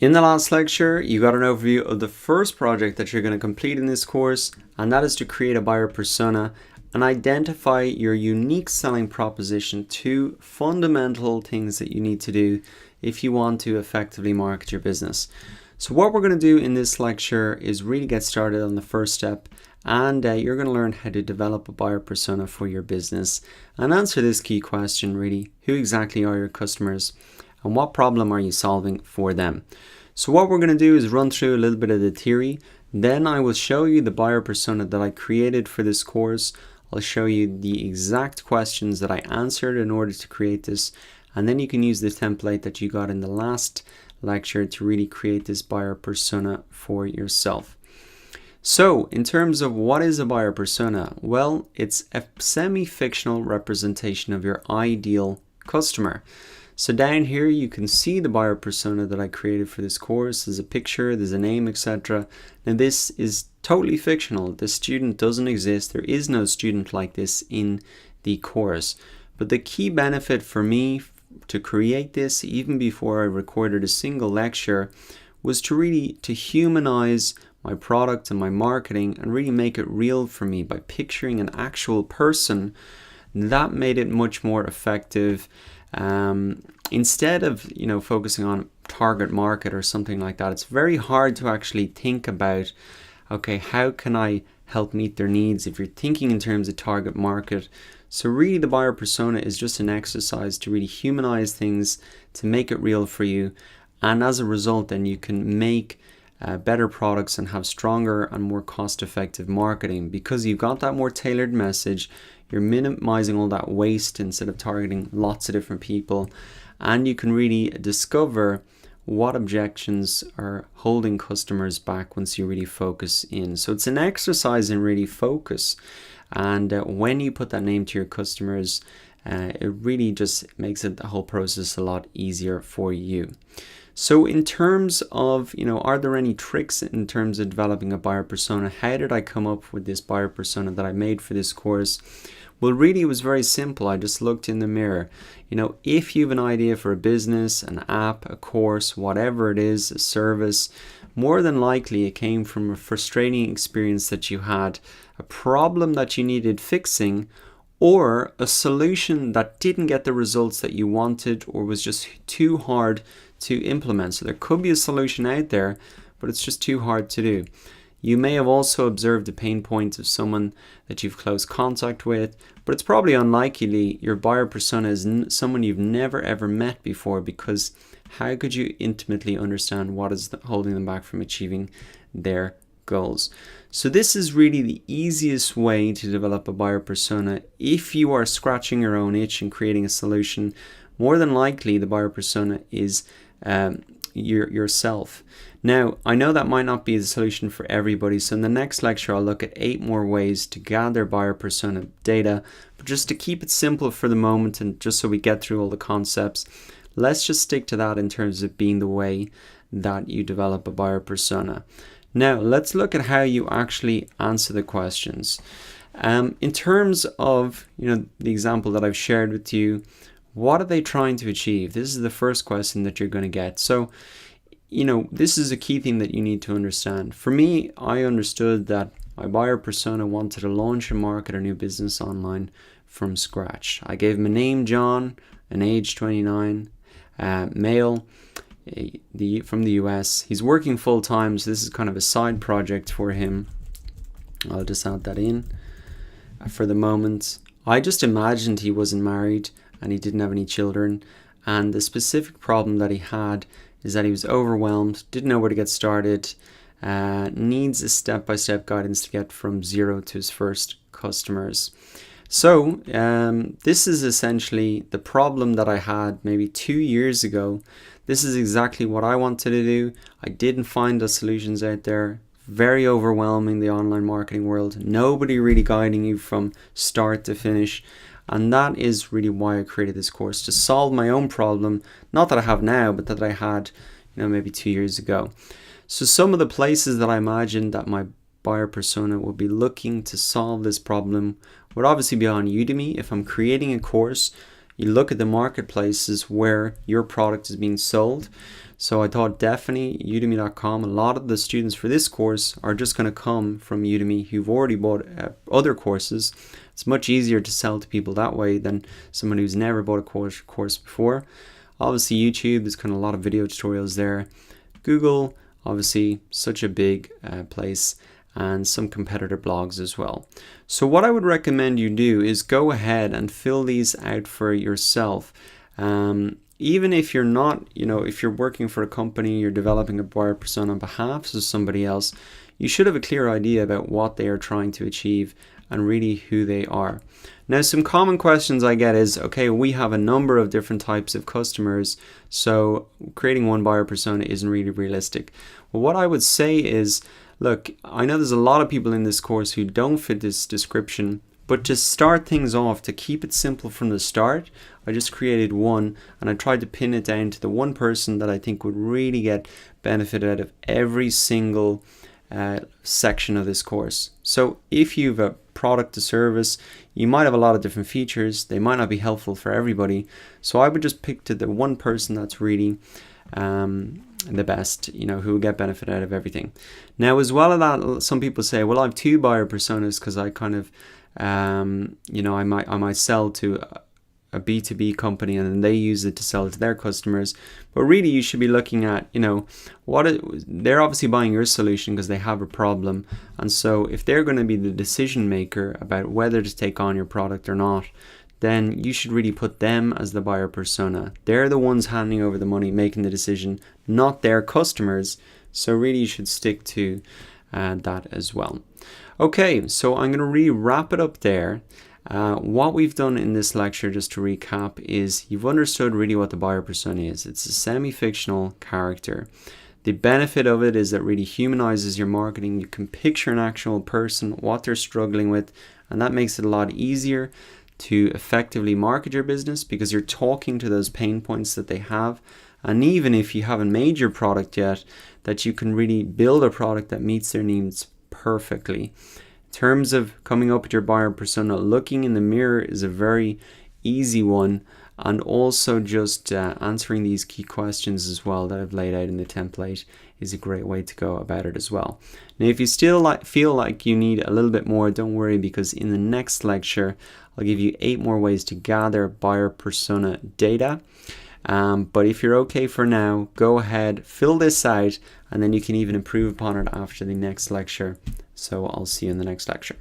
In the last lecture, you got an overview of the first project that you're going to complete in this course, and that is to create a buyer persona and identify your unique selling proposition, two fundamental things that you need to do if you want to effectively market your business. So what we're going to do in this lecture is really get started on the first step, and you're going to learn how to develop a buyer persona for your business and answer this key question really: who exactly are your customers and what problem are you solving for them? So what we're going to do is run through a little bit of the theory, then I will show you the buyer persona that I created for this course. I'll show you the exact questions that I answered in order to create this, and then you can use the template that you got in the last lecture to really create this buyer persona for yourself. So in terms of what is a buyer persona, well, it's a semi-fictional representation of your ideal customer. So down here you can see the buyer persona that I created for this course. There's a picture, there's a name, etc. Now this is totally fictional. The student doesn't exist. There is no student like this in the course. But the key benefit for me to create this, even before I recorded a single lecture, was to really humanize my product and my marketing and really make it real for me by picturing an actual person. That made it much more effective. Instead of focusing on target market or something like that, it's very hard to actually think about, okay, how can I help meet their needs if you're thinking in terms of target market. So really the buyer persona is just an exercise to really humanize things, to make it real for you, and as a result then you can make better products and have stronger and more cost-effective marketing, because you've got that more tailored message. You're minimizing all that waste instead of targeting lots of different people, and you can really discover what objections are holding customers back once you really focus in. So it's an exercise in really focus, and when you put that name to your customers, it really just makes the whole process a lot easier for you. So in terms of, are there any tricks in terms of developing a buyer persona? How did I come up with this buyer persona that I made for this course? Well, really, it was very simple. I just looked in the mirror. If you have an idea for a business, an app, a course, whatever it is, a service, more than likely it came from a frustrating experience that you had, a problem that you needed fixing, or a solution that didn't get the results that you wanted or was just too hard to implement. So there could be a solution out there, but it's just too hard to do. You may have also observed the pain points of someone that you've close contact with, but it's probably unlikely your buyer persona is someone you've never ever met before, because how could you intimately understand what is holding them back from achieving their goals? So this is really the easiest way to develop a buyer persona. If you are scratching your own itch and creating a solution, more than likely the buyer persona is yourself. Now, I know that might not be the solution for everybody, so in the next lecture I'll look at 8 more ways to gather buyer persona data. But just to keep it simple for the moment, and just so we get through all the concepts, let's just stick to that in terms of being the way that you develop a buyer persona. Now, let's look at how you actually answer the questions. In terms of the example that I've shared with you, what are they trying to achieve? This is the first question that you're going to get. So, this is a key thing that you need to understand. For me, I understood that my buyer persona wanted to launch and market a new business online from scratch. I gave him a name, John, an age 29, male, from the US. He's working full time, so this is kind of a side project for him. I'll just add that in for the moment. I just imagined he wasn't married and he didn't have any children, and the specific problem that he had is that he was overwhelmed, didn't know where to get started, needs a step-by-step guidance to get from zero to his first customers. So this is essentially the problem that I had maybe 2 years ago. This is exactly what I wanted to do. I didn't find the solutions out there. Very overwhelming, the online marketing world. Nobody really guiding you from start to finish. And that is really why I created this course, to solve my own problem, not that I have now, but that I had, maybe 2 years ago. So some of the places that I imagined that my buyer persona will be looking to solve this problem would obviously be on Udemy. If I'm creating a course, you look at the marketplaces where your product is being sold. So I thought definitely udemy.com, a lot of the students for this course are just going to come from Udemy who've already bought other courses. It's much easier to sell to people that way than someone who's never bought a course before. Obviously YouTube, there's kind of a lot of video tutorials there. Google, obviously such a big place, and some competitor blogs as well. So what I would recommend you do is go ahead and fill these out for yourself. Even if you're not, if you're working for a company, you're developing a buyer persona on behalf of somebody else, you should have a clear idea about what they are trying to achieve and really who they are. Now, some common questions I get is, okay, we have a number of different types of customers, so creating one buyer persona isn't really realistic. Well, what I would say is, look, I know there's a lot of people in this course who don't fit this description, but to start things off, to keep it simple from the start, I just created one and I tried to pin it down to the one person that I think would really get benefit out of every single section of this course. So if you've a product to service, you might have a lot of different features. They might not be helpful for everybody. So I would just pick to the one person that's really the best, who will get benefit out of everything. Now, as well as that, some people say, well, I have two buyer personas because I kind of, I might sell to a B2B company and then they use it to sell to their customers. But really you should be looking at, they're obviously buying your solution because they have a problem. And so if they're going to be the decision maker about whether to take on your product or not, then you should really put them as the buyer persona. They're the ones handing over the money, making the decision, not their customers. So really you should stick to that as well. Okay, so I'm going to really wrap it up there. What we've done in this lecture, just to recap, is you've understood really what the buyer persona is. It's a semi-fictional character. The benefit of it is that it really humanizes your marketing. You can picture an actual person, what they're struggling with, and that makes it a lot easier to effectively market your business because you're talking to those pain points that they have. And even if you haven't made your product yet, that you can really build a product that meets their needs perfectly. In terms of coming up with your buyer persona, looking in the mirror is a very easy one, and also just answering these key questions as well that I've laid out in the template is a great way to go about it as well. Now, if you still feel like you need a little bit more, don't worry, because in the next lecture I'll give you 8 more ways to gather buyer persona data. But if you're okay for now, go ahead, fill this out, and then you can even improve upon it after the next lecture. So I'll see you in the next lecture.